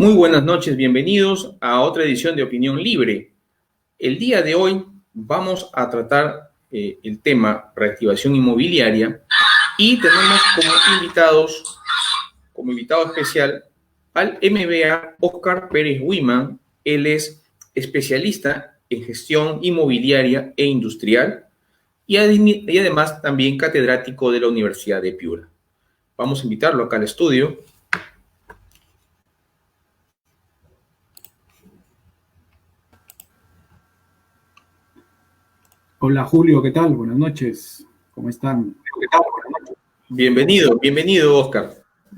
Muy buenas noches, bienvenidos a otra edición de Opinión Libre. El día de hoy vamos a tratar el tema reactivación inmobiliaria y tenemos como invitado especial al MBA Óscar Pérez Wiman. Él es especialista en gestión inmobiliaria e industrial y además también catedrático de la Universidad de Piura. Vamos a invitarlo acá al estudio. Hola Julio, ¿qué tal? Buenas noches. ¿Cómo están? Bienvenido, Óscar.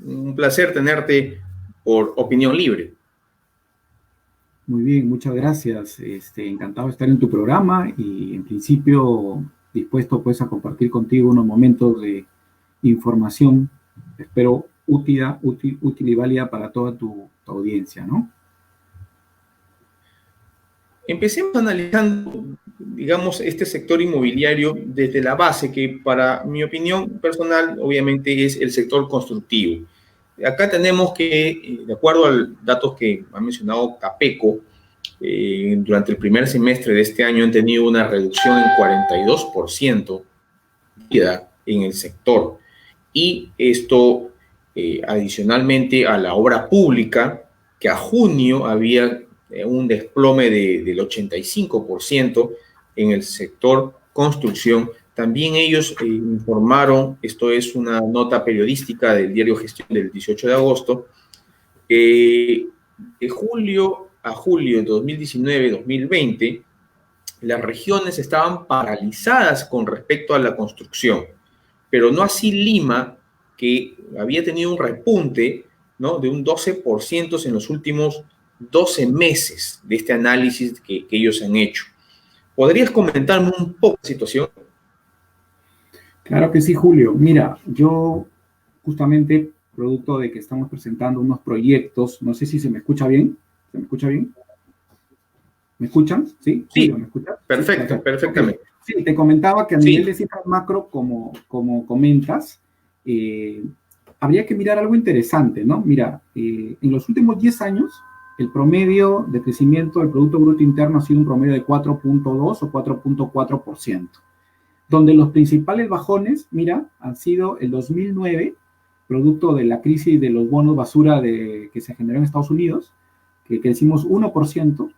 Un placer tenerte por Opinión Libre. Muy bien, muchas gracias. Encantado de estar en tu programa y en principio dispuesto pues a compartir contigo unos momentos de información, espero útil y válida para toda tu audiencia, ¿no? Empecemos analizando, digamos, este sector inmobiliario desde la base, que para mi opinión personal, obviamente, es el sector constructivo. Acá tenemos que, de acuerdo a los datos que ha mencionado Capeco, durante el primer semestre de este año han tenido una reducción en 42% en el sector. Y esto, adicionalmente a la obra pública, que a junio había un desplome del 85% en el sector construcción. También ellos informaron, esto es una nota periodística del diario Gestión del 18 de agosto, de julio a julio de 2019-2020, las regiones estaban paralizadas con respecto a la construcción, pero no así Lima, que había tenido un repunte, ¿no?, de un 12% en los últimos 12 meses de este análisis que ellos han hecho. ¿Podrías comentarme un poco la situación? Claro que sí, Julio. Mira, yo justamente, producto de que estamos presentando unos proyectos, no sé si se me escucha bien. ¿Se me escucha bien? ¿Me escuchan? ¿Sí? Julio, Sí, ¿me escuchas? Sí, perfecto, perfecto. Okay. perfectamente. Sí, te comentaba que a nivel Sí. de cifras macro, como comentas, habría que mirar algo interesante, ¿no? Mira, en los últimos 10 años, el promedio de crecimiento del Producto Bruto Interno ha sido un promedio de 4.2 o 4.4%, donde los principales bajones, mira, han sido el 2009, producto de la crisis de los bonos basura que se generó en Estados Unidos, que crecimos 1%,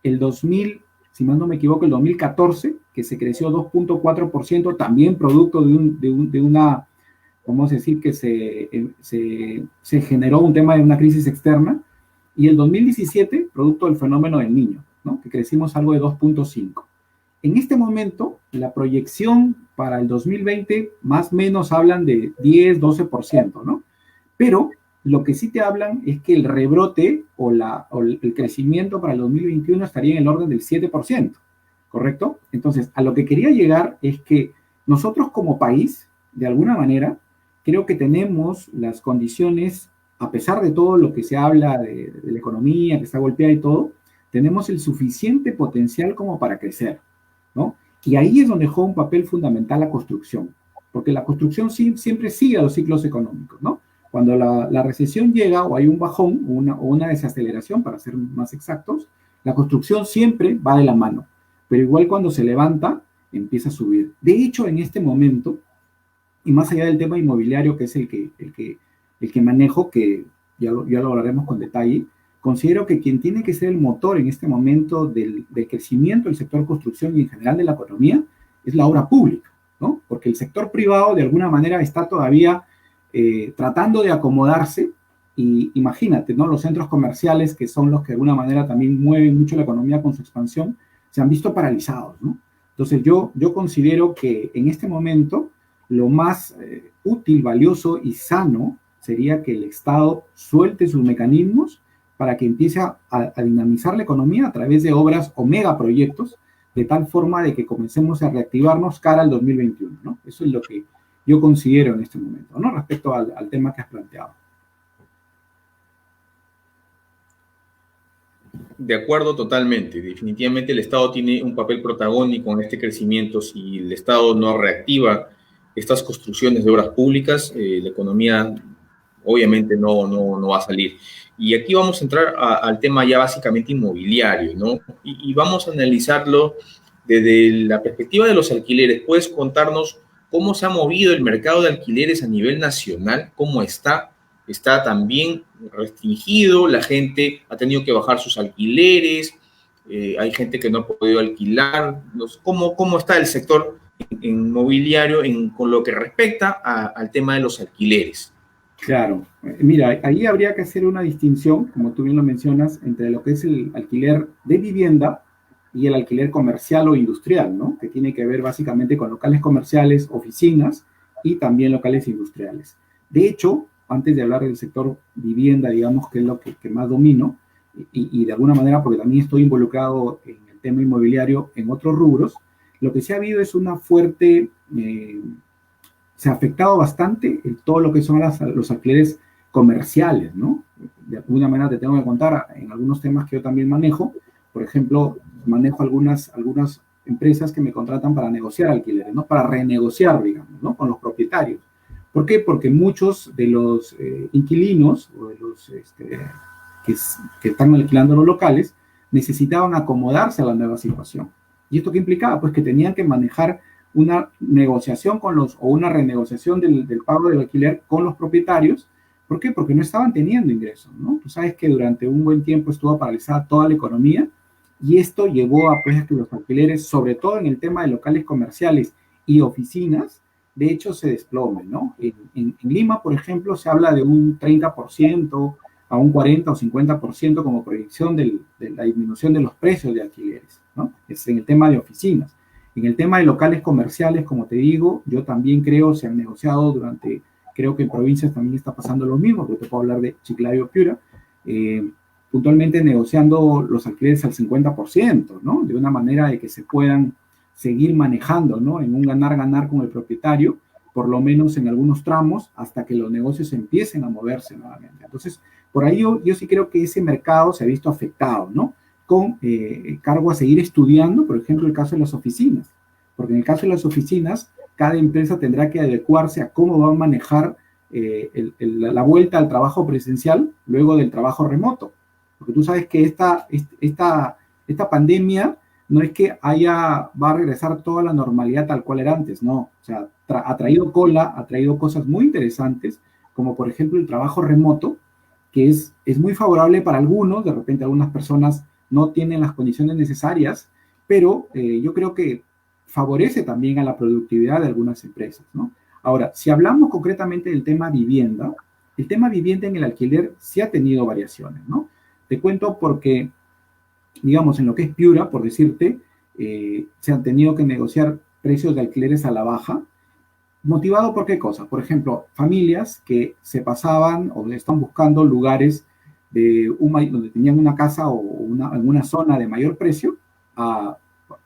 el 2000, si más no me equivoco, el 2014, que se creció 2.4%, también producto de una, vamos a decir, que se generó un tema de una crisis externa, y el 2017, producto del fenómeno del Niño, ¿no?, que crecimos algo de 2.5%. En este momento, la proyección para el 2020 más o menos hablan de 10, 12%, ¿no? Pero lo que sí te hablan es que el rebrote o el crecimiento para el 2021 estaría en el orden del 7%, ¿correcto? Entonces, a lo que quería llegar es que nosotros como país, de alguna manera, creo que tenemos las condiciones, a pesar de todo lo que se habla de la economía, que está golpeada y todo, tenemos el suficiente potencial como para crecer, ¿no? Y ahí es donde juega un papel fundamental la construcción, porque la construcción siempre sigue a los ciclos económicos, ¿no? Cuando la recesión llega o hay un bajón o una desaceleración, para ser más exactos, la construcción siempre va de la mano, pero igual cuando se levanta, empieza a subir. De hecho, en este momento, y más allá del tema inmobiliario, que es el que manejo, que ya lo hablaremos con detalle, considero que quien tiene que ser el motor en este momento del crecimiento del sector construcción y en general de la economía es la obra pública, ¿no? Porque el sector privado de alguna manera está todavía tratando de acomodarse, y imagínate, ¿no?, los centros comerciales, que son los que de alguna manera también mueven mucho la economía con su expansión, se han visto paralizados, ¿no? Entonces yo considero que en este momento lo más útil, valioso y sano sería que el Estado suelte sus mecanismos para que empiece a dinamizar la economía a través de obras o megaproyectos, de tal forma de que comencemos a reactivarnos cara al 2021, ¿no? Eso es lo que yo considero en este momento, ¿no?, respecto al tema que has planteado. De acuerdo totalmente. Definitivamente el Estado tiene un papel protagónico en este crecimiento. Si el Estado no reactiva estas construcciones de obras públicas, la economía obviamente no va a salir. Y aquí vamos a entrar al tema ya básicamente inmobiliario, ¿no? Y vamos a analizarlo desde la perspectiva de los alquileres. ¿Puedes contarnos cómo se ha movido el mercado de alquileres a nivel nacional? ¿Cómo está? ¿Está también restringido? ¿La gente ha tenido que bajar sus alquileres? ¿Hay gente que no ha podido alquilar? ¿Cómo está el sector inmobiliario con lo que respecta al tema de los alquileres? Claro, mira, ahí habría que hacer una distinción, como tú bien lo mencionas, entre lo que es el alquiler de vivienda y el alquiler comercial o industrial, ¿no? Que tiene que ver básicamente con locales comerciales, oficinas y también locales industriales. De hecho, antes de hablar del sector vivienda, digamos que es lo que más domino, y de alguna manera, porque también estoy involucrado en el tema inmobiliario en otros rubros, lo que se ha habido es una fuerte se ha afectado bastante en todo lo que son los alquileres comerciales, ¿no? De alguna manera te tengo que contar en algunos temas que yo también manejo. Por ejemplo, manejo algunas empresas que me contratan para negociar alquileres, ¿no? Para renegociar, digamos, ¿no? Con los propietarios. ¿Por qué? Porque muchos de los inquilinos o de los que están alquilando los locales necesitaban acomodarse a la nueva situación. ¿Y esto qué implicaba? Pues que tenían que manejar una negociación o una renegociación del pago del alquiler con los propietarios. ¿Por qué? Porque no estaban teniendo ingresos, ¿no? Tú sabes que durante un buen tiempo estuvo paralizada toda la economía y esto llevó a, pues, que los alquileres, sobre todo en el tema de locales comerciales y oficinas, de hecho se desplomen, ¿no? En Lima, por ejemplo, se habla de un 30% a un 40 o 50% como proyección de la disminución de los precios de alquileres, ¿no? Es en el tema de oficinas. En el tema de locales comerciales, como te digo, yo también creo se han negociado creo que en provincias también está pasando lo mismo, porque te puedo hablar de Chiclayo, Piura, puntualmente negociando los alquileres al 50%, ¿no? De una manera de que se puedan seguir manejando, ¿no? En un ganar-ganar con el propietario, por lo menos en algunos tramos, hasta que los negocios empiecen a moverse nuevamente. Entonces, por ahí yo sí creo que ese mercado se ha visto afectado, ¿no? Con cargo a seguir estudiando, por ejemplo, el caso de las oficinas, porque en el caso de las oficinas, cada empresa tendrá que adecuarse a cómo va a manejar la vuelta al trabajo presencial luego del trabajo remoto, porque tú sabes que esta pandemia no es que va a regresar toda la normalidad tal cual era antes, no, o sea, ha traído ha traído cosas muy interesantes, como por ejemplo el trabajo remoto, que es muy favorable para algunos, de repente algunas personas no tienen las condiciones necesarias, pero yo creo que favorece también a la productividad de algunas empresas, ¿no? Ahora, si hablamos concretamente del tema vivienda, el tema vivienda en el alquiler sí ha tenido variaciones, ¿no? Te cuento porque, digamos, en lo que es Piura, por decirte, se han tenido que negociar precios de alquileres a la baja, motivado por qué cosa. Por ejemplo, familias que se pasaban o están buscando lugares donde tenían una casa o alguna zona de mayor precio a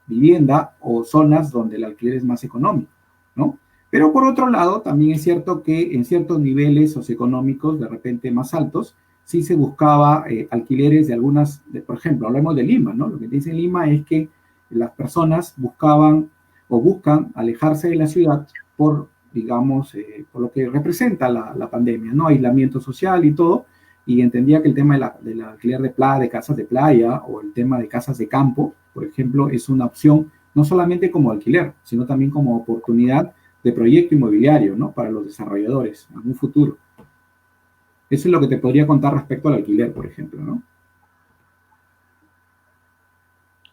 vivienda o zonas donde el alquiler es más económico, ¿no? Pero por otro lado, también es cierto que en ciertos niveles socioeconómicos, de repente más altos, sí se buscaba alquileres por ejemplo, hablemos de Lima, ¿no? Lo que dice Lima es que las personas buscan alejarse de la ciudad por, digamos, por lo que representa la pandemia, ¿no? Aislamiento social y todo, y entendía que el tema del alquiler de casas de playa o el tema de casas de campo, por ejemplo, es una opción no solamente como alquiler, sino también como oportunidad de proyecto inmobiliario, ¿no? Para los desarrolladores en un futuro. Eso es lo que te podría contar respecto al alquiler, por ejemplo, ¿no?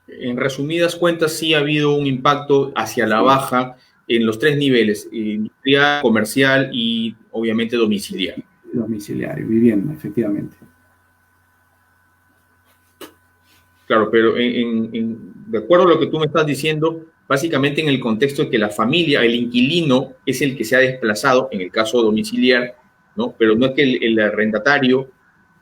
En resumidas cuentas, sí ha habido un impacto hacia la baja en los tres niveles, industrial, comercial y obviamente domiciliario. Domiciliario, vivienda, efectivamente. Claro, pero de acuerdo a lo que tú me estás diciendo, básicamente en el contexto de que la familia, el inquilino, es el que se ha desplazado, en el caso domiciliar, ¿no? Pero no es que el arrendatario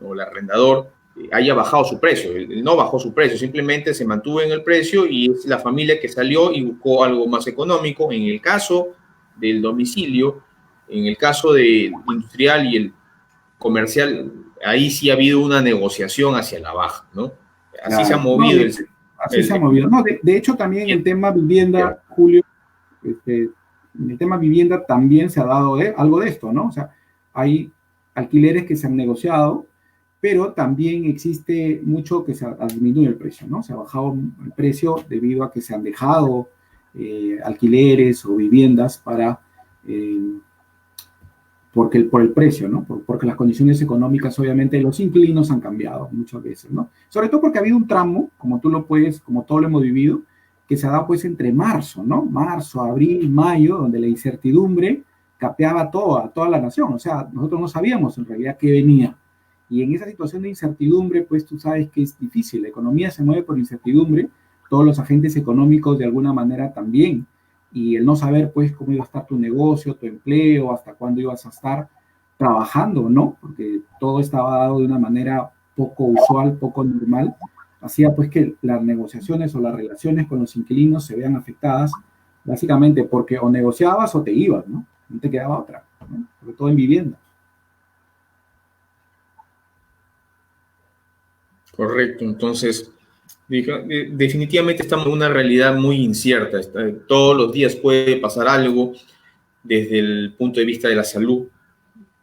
o el arrendador haya bajado su precio, él no bajó su precio, simplemente se mantuvo en el precio y es la familia que salió y buscó algo más económico. En el caso del domicilio, en el caso del industrial y el comercial, ahí sí ha habido una negociación hacia la baja, ¿no? Así se ha movido. Así se ha movido. No, de hecho, también el tema vivienda, Julio, en el tema vivienda también se ha dado algo de esto, ¿no? O sea, hay alquileres que se han negociado, pero también existe mucho que se ha disminuido el precio, ¿no? Se ha bajado el precio debido a que se han dejado alquileres o viviendas para, por el precio, ¿no? Porque las condiciones económicas, obviamente, de los inquilinos han cambiado muchas veces, ¿no? Sobre todo porque ha habido un tramo, como tú lo puedes, como todo lo hemos vivido, que se ha dado pues entre marzo, ¿no? Marzo, abril, mayo, donde la incertidumbre capeaba a toda la nación. O sea, nosotros no sabíamos en realidad qué venía. Y en esa situación de incertidumbre, pues tú sabes que es difícil. La economía se mueve por incertidumbre, todos los agentes económicos de alguna manera también. Y el no saber, pues, cómo iba a estar tu negocio, tu empleo, hasta cuándo ibas a estar trabajando, ¿no? Porque todo estaba dado de una manera poco usual, poco normal, hacía pues que las negociaciones o las relaciones con los inquilinos se vean afectadas, básicamente porque o negociabas o te ibas, ¿no? No te quedaba otra, ¿no? Sobre todo en vivienda. Correcto, entonces definitivamente estamos en una realidad muy incierta. Todos los días puede pasar algo desde el punto de vista de la salud,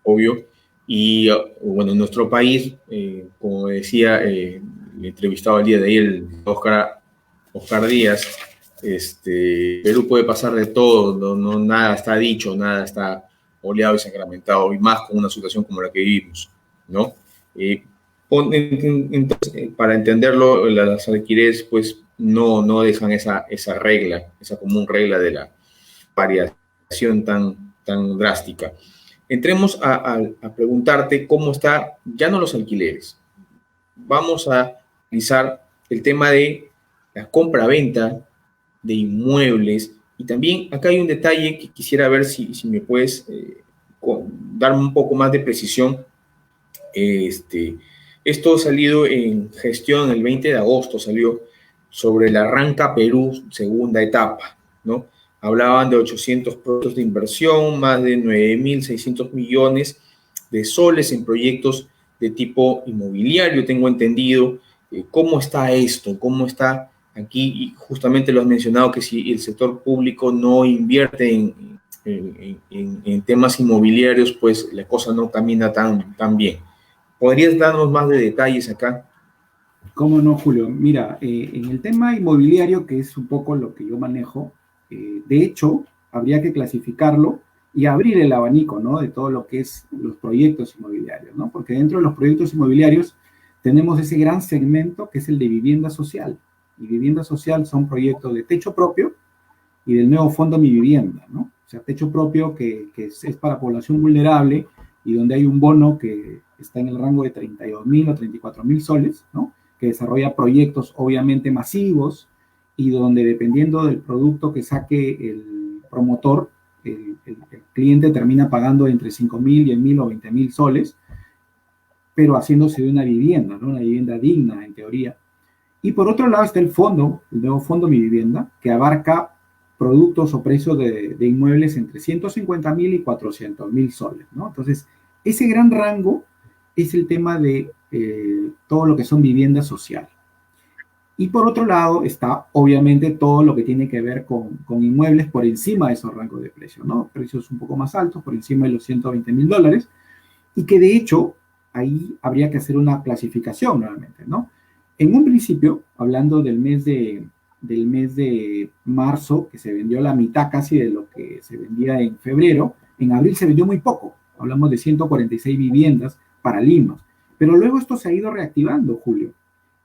obvio, y bueno, en nuestro país, como decía el entrevistado el día de ayer, el Oscar Díaz, Perú puede pasar de todo, nada está dicho, nada está oleado y sacramentado, y más con una situación como la que vivimos, ¿no? Eh, entonces, para entenderlo, las alquileres pues no dejan esa regla, esa común regla de la variación tan drástica. Entremos a preguntarte cómo está, ya no los alquileres, vamos a analizar el tema de la compra-venta de inmuebles. Y también acá hay un detalle que quisiera ver si me puedes darme un poco más de precisión. Esto ha salido en gestión el 20 de agosto, salió sobre el Arranca Perú segunda etapa, ¿no? Hablaban de 800 proyectos de inversión, más de 9.600 millones de soles en proyectos de tipo inmobiliario, tengo entendido. ¿Cómo está esto? ¿Cómo está aquí? Y justamente lo has mencionado, que si el sector público no invierte en temas inmobiliarios, pues la cosa no camina tan bien. ¿Podrías darnos más de detalles acá? ¿Cómo no, Julio? Mira, en el tema inmobiliario, que es un poco lo que yo manejo, de hecho, habría que clasificarlo y abrir el abanico, ¿no? De todo lo que es los proyectos inmobiliarios, ¿no? Porque dentro de los proyectos inmobiliarios tenemos ese gran segmento que es el de vivienda social. Y vivienda social son proyectos de techo propio y del nuevo fondo Mi Vivienda, ¿no? O sea, techo propio que es para población vulnerable y donde hay un bono que está en el rango de 32.000 o 34.000 soles, ¿no? Que desarrolla proyectos obviamente masivos y donde dependiendo del producto que saque el promotor, el cliente termina pagando entre 5.000, 10.000 o 20.000 soles, pero haciéndose de una vivienda, ¿no? Una vivienda digna en teoría. Y por otro lado está el fondo, el nuevo fondo Mi Vivienda, que abarca productos o precios de inmuebles entre 150.000 y 400.000 soles, ¿no? Entonces, ese gran rango es el tema de todo lo que son viviendas sociales. Y por otro lado está, obviamente, todo lo que tiene que ver con inmuebles por encima de esos rangos de precio, ¿no? Precios un poco más altos, por encima de los 120.000 dólares, y que de hecho ahí habría que hacer una clasificación nuevamente, ¿no? En un principio, hablando del mes de marzo, que se vendió la mitad casi de lo que se vendía en febrero, en abril se vendió muy poco, hablamos de 146 viviendas para Lima, pero luego esto se ha ido reactivando, Julio.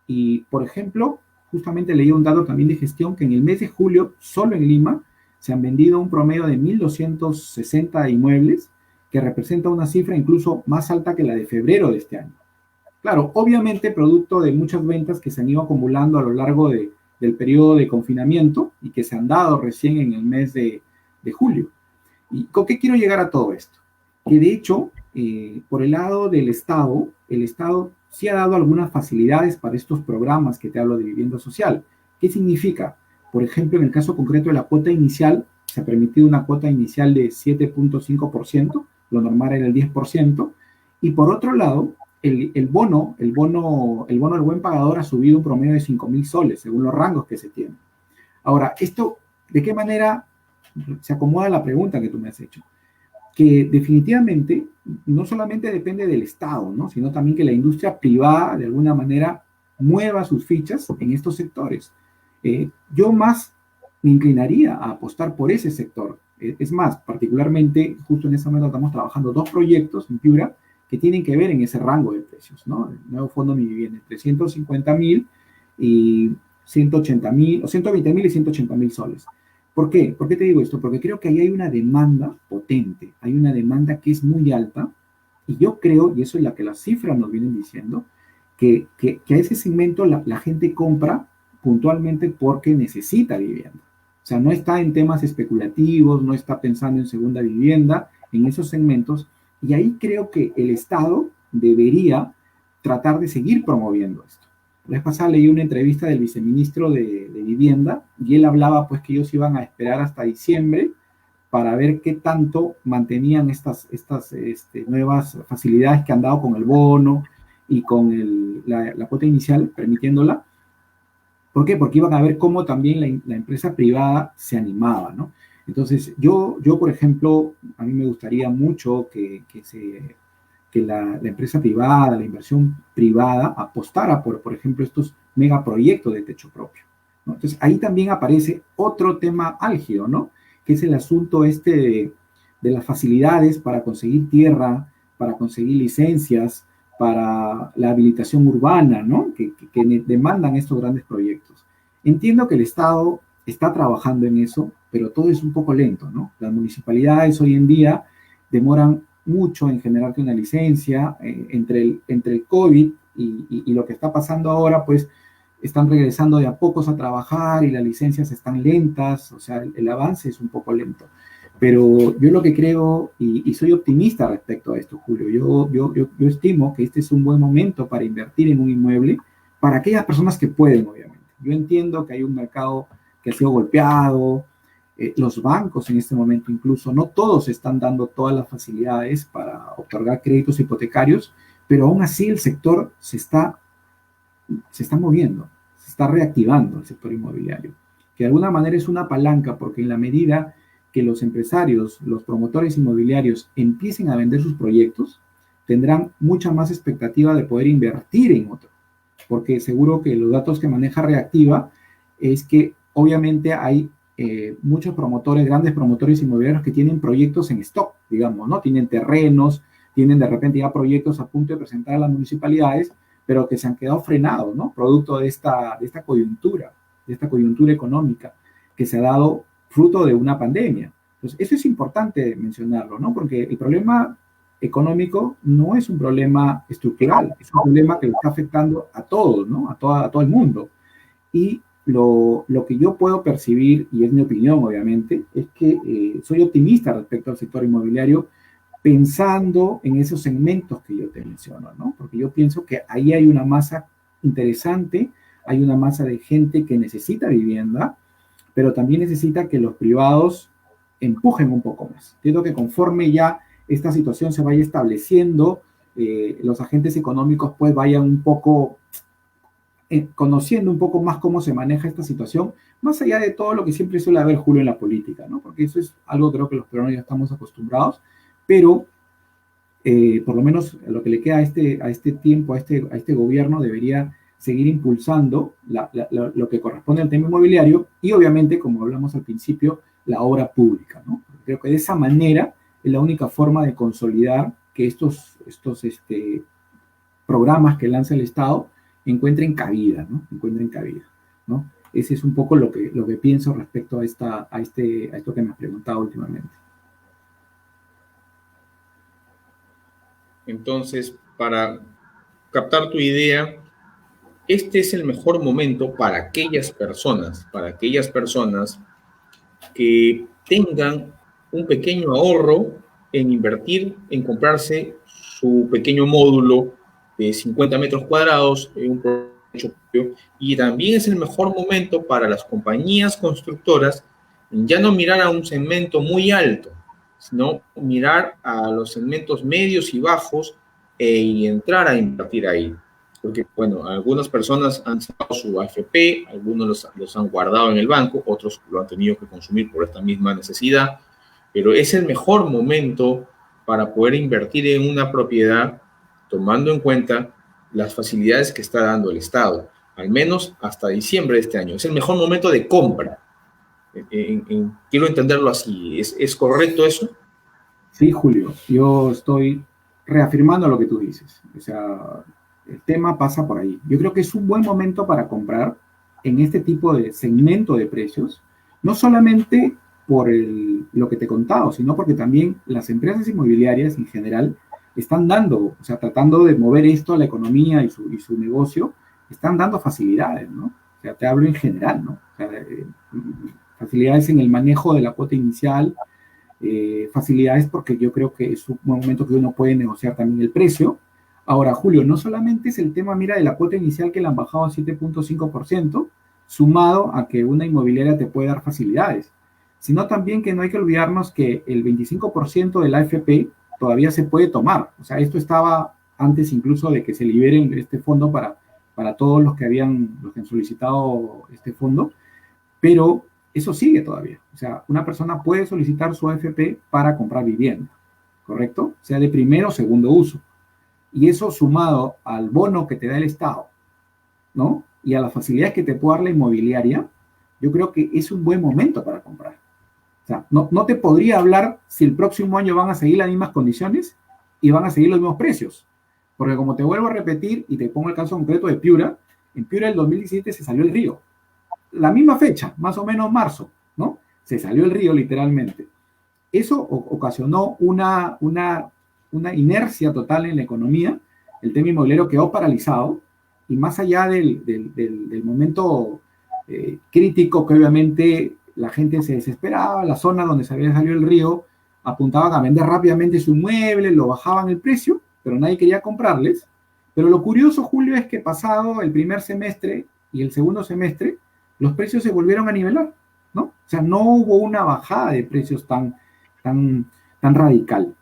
Y, por ejemplo, justamente leí un dato también de gestión que en el mes de julio, solo en Lima, se han vendido un promedio de 1.260 inmuebles, que representa una cifra incluso más alta que la de febrero de este año. Claro, obviamente producto de muchas ventas que se han ido acumulando a lo largo del periodo de confinamiento y que se han dado recién en el mes de julio. ¿Y con qué quiero llegar a todo esto? Que de hecho, por el lado del Estado, el Estado sí ha dado algunas facilidades para estos programas que te hablo de vivienda social. ¿Qué significa? Por ejemplo, en el caso concreto de la cuota inicial, se ha permitido una cuota inicial de 7.5%, lo normal era el 10%, y por otro lado, el bono del buen pagador ha subido un promedio de 5.000 soles, según los rangos que se tienen. Ahora, esto, ¿de qué manera se acomoda la pregunta que tú me has hecho? que definitivamente no solamente depende del Estado, ¿no? Sino también que la industria privada de alguna manera mueva sus fichas en estos sectores. Yo más me inclinaría a apostar por ese sector. Es más, particularmente, justo en ese momento estamos trabajando dos proyectos en Piura que tienen que ver en ese rango de precios, ¿no? El nuevo fondo Mi Vivienda, entre 150.000 y 180.000, o 120.000 y 180.000 soles. ¿Por qué? ¿Por qué te digo esto? Porque creo que ahí hay una demanda potente, hay una demanda que es muy alta, y yo creo, y eso es lo que las cifras nos vienen diciendo, que a ese segmento la gente compra puntualmente porque necesita vivienda. O sea, no está en temas especulativos, no está pensando en segunda vivienda, en esos segmentos, y ahí creo que el Estado debería tratar de seguir promoviendo esto. La vez pasada leí una entrevista del viceministro de Vivienda y él hablaba pues que ellos iban a esperar hasta diciembre para ver qué tanto mantenían estas nuevas facilidades que han dado con el bono y con la cuota inicial, permitiéndola. ¿Por qué? Porque iban a ver cómo también la empresa privada se animaba, ¿no? Entonces, yo, por ejemplo, a mí me gustaría mucho que la empresa privada, la inversión privada, apostara por ejemplo, estos megaproyectos de techo propio, ¿no? Entonces, ahí también aparece otro tema álgido, ¿no? Que es el asunto de las facilidades para conseguir tierra, para conseguir licencias, para la habilitación urbana, ¿no? Que demandan estos grandes proyectos. Entiendo que el Estado está trabajando en eso, pero todo es un poco lento, ¿no? Las municipalidades hoy en día demoran mucho en generarte una licencia, entre el COVID y lo que está pasando ahora, pues están regresando de a pocos a trabajar y las licencias están lentas, o sea, el avance es un poco lento. Pero yo lo que creo, y soy optimista respecto a esto, Julio, yo estimo que este es un buen momento para invertir en un inmueble para aquellas personas que pueden, obviamente. Yo entiendo que hay un mercado que ha sido golpeado, los bancos en este momento incluso, no todos están dando todas las facilidades para otorgar créditos hipotecarios, pero aún así el sector se está moviendo, se está reactivando el sector inmobiliario, que de alguna manera es una palanca, porque en la medida que los empresarios, los promotores inmobiliarios empiecen a vender sus proyectos, tendrán mucha más expectativa de poder invertir en otro, porque seguro que los datos que maneja Reactiva es que obviamente hay muchos promotores, grandes promotores inmobiliarios que tienen proyectos en stock, digamos, ¿no? Tienen terrenos, tienen de repente ya proyectos a punto de presentar a las municipalidades, pero que se han quedado frenados, ¿no? Producto de esta coyuntura económica que se ha dado fruto de una pandemia. Entonces, eso es importante mencionarlo, ¿no? Porque el problema económico no es un problema estructural, es un problema que lo está afectando a todos, ¿no? A todo el mundo. Y lo que yo puedo percibir, y es mi opinión, obviamente, es que soy optimista respecto al sector inmobiliario, pensando en esos segmentos que yo te menciono, ¿no? Porque yo pienso que ahí hay una masa interesante, hay una masa de gente que necesita vivienda, pero también necesita que los privados empujen un poco más. Entiendo que conforme ya esta situación se vaya estableciendo, los agentes económicos pues vayan un poco conociendo un poco más cómo se maneja esta situación, más allá de todo lo que siempre suele haber, Julio, en la política, ¿no? Porque eso es algo creo que los peruanos ya estamos acostumbrados, pero por lo menos lo que le queda a este tiempo, a este gobierno, debería seguir impulsando lo que corresponde al tema inmobiliario y obviamente, como hablamos al principio, la obra pública, ¿no? Creo que de esa manera es la única forma de consolidar que estos programas que lanza el Estado encuentren cabida, ¿no? Encuentren cabida, ¿no? Ese es un poco lo que pienso respecto a esto que me has preguntado últimamente. Entonces, para captar tu idea, este es el mejor momento para aquellas personas que tengan un pequeño ahorro en invertir, en comprarse su pequeño módulo de 50 metros cuadrados en un proyecto propio. Y también es el mejor momento para las compañías constructoras en ya no mirar a un segmento muy alto, sino mirar a los segmentos medios y bajos y entrar a invertir ahí. Porque, bueno, algunas personas han sacado su AFP, algunos los han guardado en el banco, otros lo han tenido que consumir por esta misma necesidad. pero es el mejor momento para poder invertir en una propiedad tomando en cuenta las facilidades que está dando el Estado, al menos hasta diciembre de este año. Es el mejor momento de compra. Quiero entenderlo así. ¿Es correcto eso? Sí, Julio, yo estoy reafirmando lo que tú dices. O sea, el tema pasa por ahí. Yo creo que es un buen momento para comprar en este tipo de segmento de precios, no solamente por lo que te he contado, sino porque también las empresas inmobiliarias en general están dando, o sea, tratando de mover esto a la economía y su negocio, están dando facilidades, ¿no? O sea, te hablo en general, ¿no? O sea, facilidades en el manejo de la cuota inicial, facilidades porque yo creo que es un momento que uno puede negociar también el precio. Ahora, Julio, no solamente es el tema, mira, de la cuota inicial que le han bajado a 7.5%, sumado a que una inmobiliaria te puede dar facilidades, sino también que no hay que olvidarnos que el 25% de la AFP todavía se puede tomar. O sea, esto estaba antes incluso de que se liberen este fondo para todos los que han solicitado este fondo, pero eso sigue todavía. O sea, una persona puede solicitar su AFP para comprar vivienda, ¿correcto? Sea de primero o segundo uso. Y eso sumado al bono que te da el Estado, ¿no? Y a las facilidades que te puede dar la inmobiliaria, yo creo que es un buen momento para comprar. O sea, no te podría hablar si el próximo año van a seguir las mismas condiciones y van a seguir los mismos precios. Porque como te vuelvo a repetir, y te pongo el caso concreto de Piura, en Piura del 2017 se salió el río. La misma fecha, más o menos marzo, ¿no? Se salió el río literalmente. Eso ocasionó una inercia total en la economía, el tema inmobiliario quedó paralizado, y más allá del momento crítico que obviamente la gente se desesperaba, la zona donde se había salido el río, apuntaban a vender rápidamente su inmueble, lo bajaban el precio, pero nadie quería comprarles. Pero lo curioso, Julio, es que pasado el primer semestre y el segundo semestre, los precios se volvieron a nivelar, ¿no? O sea, no hubo una bajada de precios tan radical.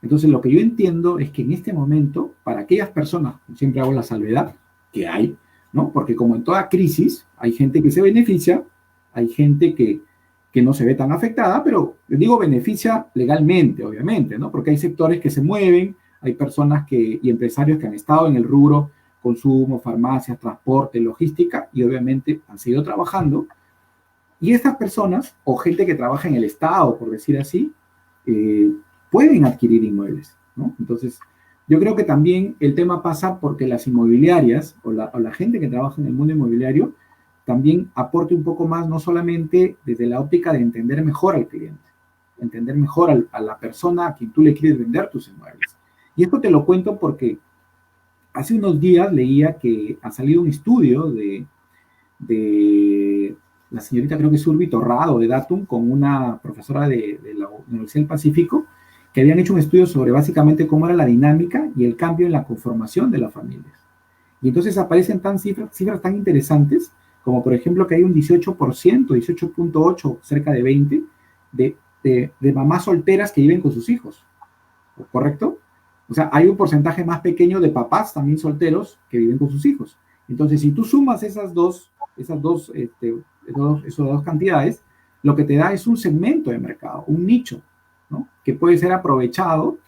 Entonces, lo que yo entiendo es que en este momento, para aquellas personas, siempre hago la salvedad, que hay, ¿no? Porque como en toda crisis, hay gente que se beneficia, hay gente que no se ve tan afectada, pero digo beneficia legalmente, obviamente, ¿no? Porque hay sectores que se mueven, hay personas y empresarios que han estado en el rubro consumo, farmacias, transporte, logística, y obviamente han seguido trabajando. Y estas personas, o gente que trabaja en el Estado, por decir así, pueden adquirir inmuebles, ¿no? Entonces, yo creo que también el tema pasa porque las inmobiliarias o la gente que trabaja en el mundo inmobiliario también aporte un poco más, no solamente desde la óptica de entender mejor al cliente, entender mejor a la persona a quien tú le quieres vender tus inmuebles. Y esto te lo cuento porque hace unos días leía que ha salido un estudio de la señorita, creo que es Urbi Torrado, de Datum, con una profesora de la Universidad del Pacífico, que habían hecho un estudio sobre básicamente cómo era la dinámica y el cambio en la conformación de las familias. Y entonces aparecen cifras tan interesantes, como por ejemplo que hay un 18%, 18.8%, cerca de 20%, de mamás solteras que viven con sus hijos, ¿correcto? O sea, hay un porcentaje más pequeño de papás también solteros que viven con sus hijos. Entonces, si tú sumas esas dos cantidades, lo que te da es un segmento de mercado, un nicho, ¿no? Que puede ser aprovechado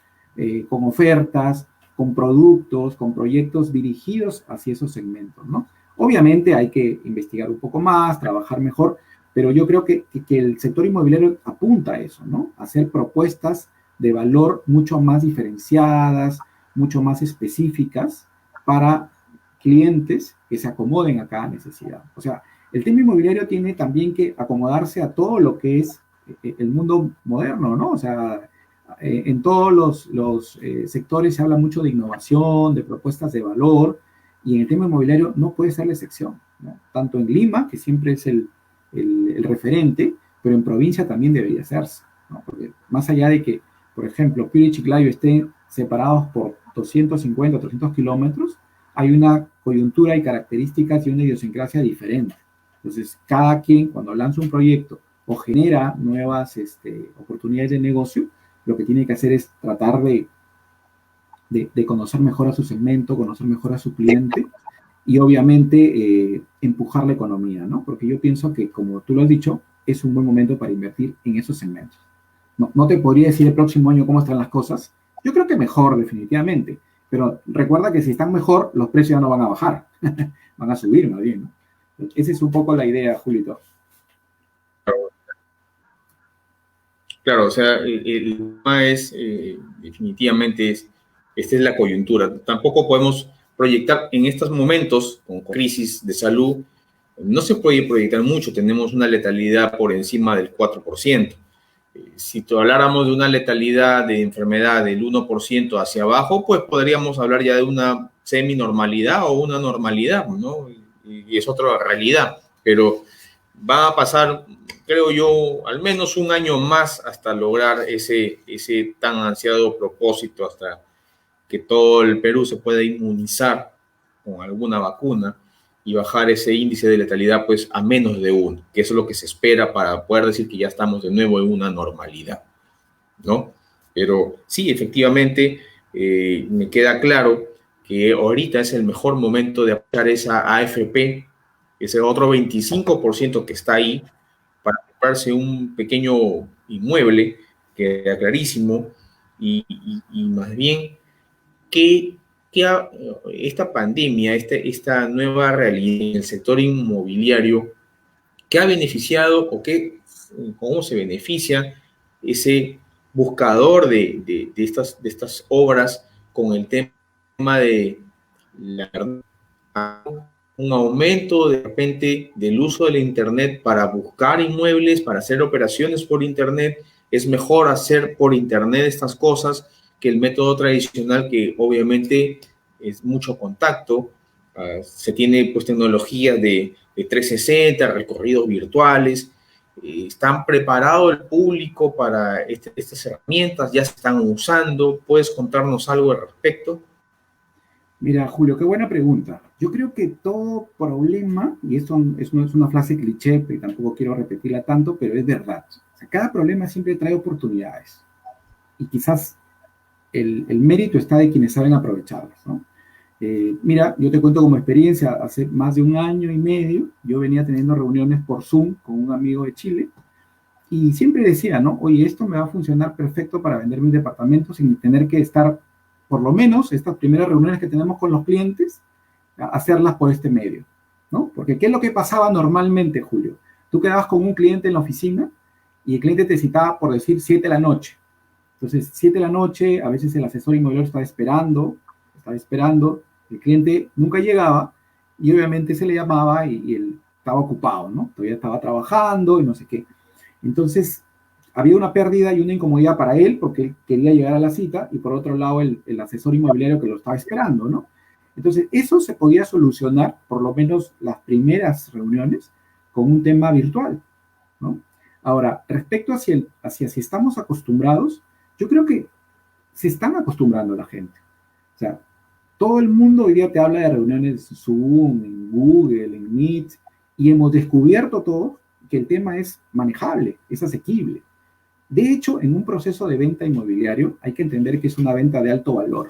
con ofertas, con productos, con proyectos dirigidos hacia esos segmentos, ¿no? Obviamente hay que investigar un poco más, trabajar mejor, pero yo creo que el sector inmobiliario apunta a eso, ¿no? A hacer propuestas de valor mucho más diferenciadas, mucho más específicas para clientes que se acomoden a cada necesidad. O sea, el tema inmobiliario tiene también que acomodarse a todo lo que es el mundo moderno, ¿no? O sea, en todos los sectores se habla mucho de innovación, de propuestas de valor, y en el tema inmobiliario no puede ser la excepción, ¿no? Tanto en Lima, que siempre es el referente, pero en provincia también debería hacerse, ¿no? Porque más allá de que, por ejemplo, Piura y Chiclayo estén separados por 250 o 300 kilómetros, hay una coyuntura y características y una idiosincrasia diferente. Entonces, cada quien, cuando lanza un proyecto o genera nuevas oportunidades de negocio, lo que tiene que hacer es tratar de conocer mejor a su segmento, conocer mejor a su cliente y obviamente empujar la economía, ¿no? Porque yo pienso que, como tú lo has dicho, es un buen momento para invertir en esos segmentos. no te podría decir el próximo año cómo están las cosas. Yo creo que mejor, definitivamente. Pero recuerda que si están mejor, los precios ya no van a bajar. Van a subir, más bien, ¿no? Esa es un poco la idea, Julito. Claro, o sea, el tema es, definitivamente, esta es la coyuntura. Tampoco podemos proyectar en estos momentos, con crisis de salud, no se puede proyectar mucho. Tenemos una letalidad por encima del 4%. Si habláramos de una letalidad de enfermedad del 1% hacia abajo, pues podríamos hablar ya de una semi-normalidad o una normalidad, ¿no? Y es otra realidad. Pero va a pasar, creo yo, al menos un año más hasta lograr ese tan ansiado propósito, hasta que todo el Perú se pueda inmunizar con alguna vacuna y bajar ese índice de letalidad pues a menos de 1, que eso es lo que se espera para poder decir que ya estamos de nuevo en una normalidad, ¿no? Pero sí, efectivamente, me queda claro que ahorita es el mejor momento de apoyar esa AFP, ese otro 25% que está ahí, para comprarse un pequeño inmueble, que queda clarísimo, y más bien que, esta pandemia, esta nueva realidad en el sector inmobiliario, ¿qué ha beneficiado o cómo se beneficia ese buscador de estas obras con el tema de la, un aumento de repente del uso del Internet para buscar inmuebles, para hacer operaciones por Internet? Es mejor hacer por Internet estas cosas que el método tradicional, que obviamente es mucho contacto. Se tiene pues tecnologías de 360, recorridos virtuales. ¿Están preparado el público para estas herramientas? ¿Ya se están usando? ¿Puedes contarnos algo al respecto? Mira, Julio, qué buena pregunta. Yo creo que todo problema, y esto no es una frase cliché, pero tampoco quiero repetirla tanto, pero es verdad. O sea, cada problema siempre trae oportunidades. Y quizás el mérito está de quienes saben aprovecharlas, ¿no? Mira, yo te cuento como experiencia, hace más de un año y medio, yo venía teniendo reuniones por Zoom con un amigo de Chile y siempre decía, ¿no? Oye, esto me va a funcionar perfecto para vender mis departamentos sin tener que estar, por lo menos, estas primeras reuniones que tenemos con los clientes, hacerlas por este medio, ¿no? Porque ¿qué es lo que pasaba normalmente, Julio? Tú quedabas con un cliente en la oficina y el cliente te citaba por decir 7 de la noche. Entonces, 7 de la noche, a veces el asesor inmobiliario estaba esperando, el cliente nunca llegaba y obviamente se le llamaba y él estaba ocupado, ¿no? Todavía estaba trabajando y no sé qué. Entonces, había una pérdida y una incomodidad para él porque él quería llegar a la cita y por otro lado el asesor inmobiliario que lo estaba esperando, ¿no? Entonces, eso se podía solucionar, por lo menos las primeras reuniones, con un tema virtual, ¿no? Ahora, respecto hacia si estamos acostumbrados, yo creo que se están acostumbrando la gente. O sea, todo el mundo hoy día te habla de reuniones Zoom, en Google, en Meet, y hemos descubierto todos que el tema es manejable, es asequible. De hecho, en un proceso de venta inmobiliario hay que entender que es una venta de alto valor.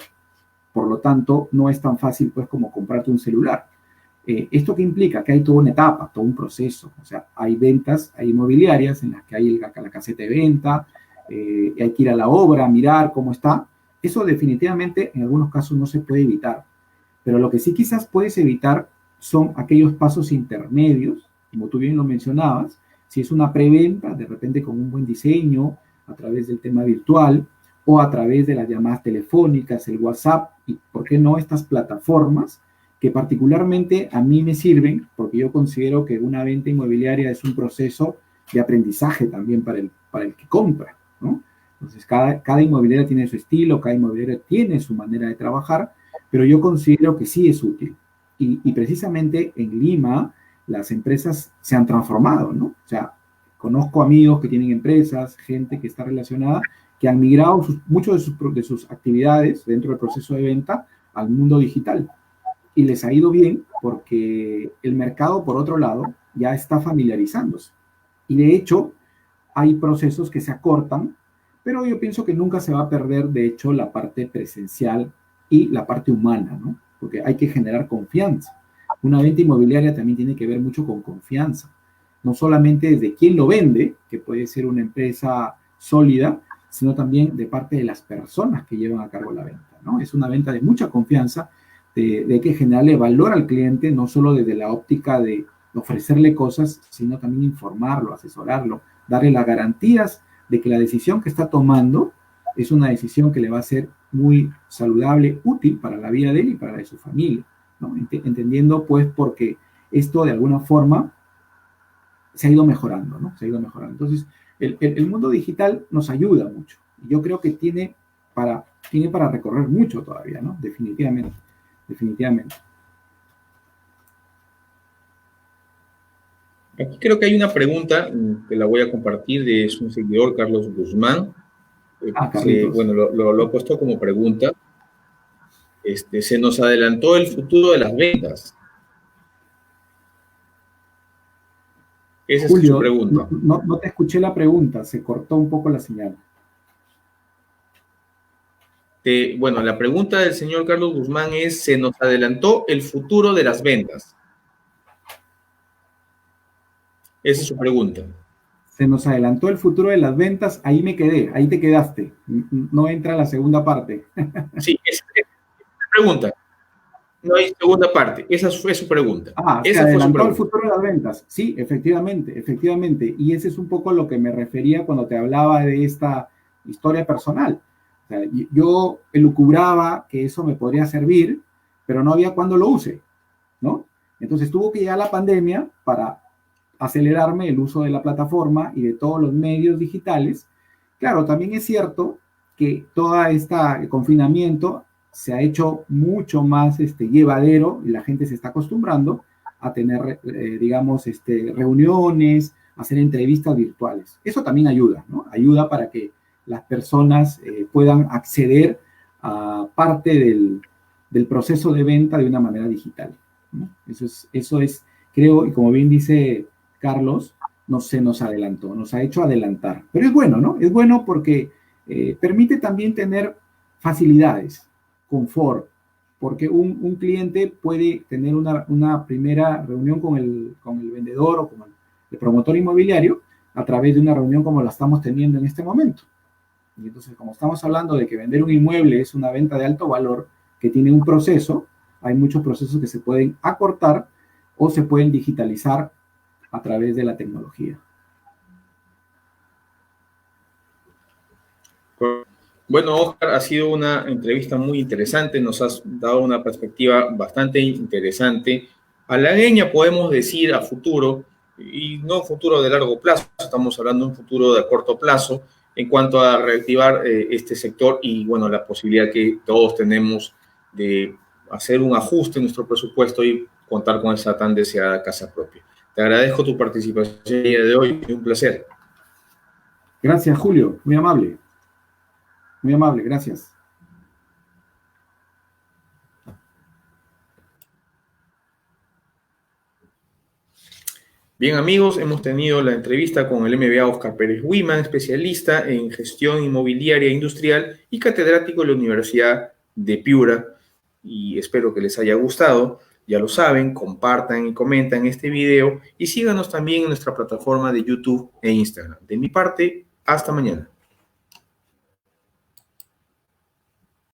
Por lo tanto, no es tan fácil pues como comprarte un celular. ¿Esto qué implica? Que hay toda una etapa, todo un proceso. O sea, hay ventas, hay inmobiliarias en las que hay la caseta de venta, hay que ir a la obra, mirar cómo está. Eso definitivamente en algunos casos no se puede evitar. Pero lo que sí quizás puedes evitar son aquellos pasos intermedios, como tú bien lo mencionabas, si es una preventa, de repente con un buen diseño, a través del tema virtual, o a través de las llamadas telefónicas, el WhatsApp, y por qué no estas plataformas que particularmente a mí me sirven, porque yo considero que una venta inmobiliaria es un proceso de aprendizaje también para el que compra, ¿no? Entonces, cada inmobiliaria tiene su estilo, cada inmobiliaria tiene su manera de trabajar, pero yo considero que sí es útil. Y precisamente en Lima las empresas se han transformado, ¿no? O sea, conozco amigos que tienen empresas, gente que está relacionada, que han migrado muchas de sus actividades dentro del proceso de venta al mundo digital. Y les ha ido bien porque el mercado, por otro lado, ya está familiarizándose. Y de hecho, hay procesos que se acortan, pero yo pienso que nunca se va a perder, de hecho, la parte presencial y la parte humana, ¿no? Porque hay que generar confianza. Una venta inmobiliaria también tiene que ver mucho con confianza. No solamente desde quién lo vende, que puede ser una empresa sólida, sino también de parte de las personas que llevan a cargo la venta, ¿no? Es una venta de mucha confianza, de que generarle valor al cliente, no solo desde la óptica de ofrecerle cosas, sino también informarlo, asesorarlo, darle las garantías de que la decisión que está tomando es una decisión que le va a ser muy saludable, útil para la vida de él y para la de su familia, ¿no? Entendiendo, pues, porque esto de alguna forma se ha ido mejorando, ¿no? Se ha ido mejorando. Entonces, el mundo digital nos ayuda mucho. Yo creo que tiene para recorrer mucho todavía, ¿no? Definitivamente, definitivamente. Aquí creo que hay una pregunta que la voy a compartir, es un seguidor, Carlos Guzmán. Bueno, lo ha puesto como pregunta. Se nos adelantó el futuro de las ventas. Esa Julio, es su pregunta. No te escuché la pregunta, se cortó un poco la señal. Bueno, la pregunta del señor Carlos Guzmán es, ¿se nos adelantó el futuro de las ventas? Esa es su pregunta. Se nos adelantó el futuro de las ventas, ahí me quedé, ahí te quedaste. No entra la segunda parte. Sí, esa es la pregunta. No hay segunda parte, esa fue su pregunta. Se adelantó el futuro de las ventas. Sí, efectivamente, efectivamente. Y ese es un poco lo que me refería cuando te hablaba de esta historia personal. O sea, yo elucubraba que eso me podría servir, pero no había cuándo lo use, ¿no? Entonces tuvo que llegar la pandemia para acelerarme el uso de la plataforma y de todos los medios digitales. Claro, también es cierto que todo este confinamiento se ha hecho mucho más llevadero y la gente se está acostumbrando a tener, digamos, reuniones, hacer entrevistas virtuales. Eso también ayuda, ¿no? Ayuda para que las personas puedan acceder a parte del proceso de venta de una manera digital, ¿no? Eso es, creo, y como bien dice Carlos, se nos adelantó, nos ha hecho adelantar. Pero es bueno, ¿no? Es bueno porque permite también tener facilidades, confort, porque un cliente puede tener una primera reunión con el vendedor o con el promotor inmobiliario a través de una reunión como la estamos teniendo en este momento. Y entonces, como estamos hablando de que vender un inmueble es una venta de alto valor que tiene un proceso, hay muchos procesos que se pueden acortar o se pueden digitalizar a través de la tecnología. Bueno, Oscar, ha sido una entrevista muy interesante, nos has dado una perspectiva bastante interesante. Halagüeña, podemos decir, a futuro, y no futuro de largo plazo, estamos hablando de un futuro de corto plazo, en cuanto a reactivar este sector y, bueno, la posibilidad que todos tenemos de hacer un ajuste en nuestro presupuesto y contar con esa tan deseada casa propia. Te agradezco tu participación el día de hoy, es un placer. Gracias, Julio, muy amable. Muy amable, gracias. Bien, amigos, hemos tenido la entrevista con el MBA Oscar Pérez Wiman, especialista en gestión inmobiliaria e industrial y catedrático de la Universidad de Piura. Y espero que les haya gustado. Ya lo saben, compartan y comentan este video y síganos también en nuestra plataforma de YouTube e Instagram. De mi parte, hasta mañana.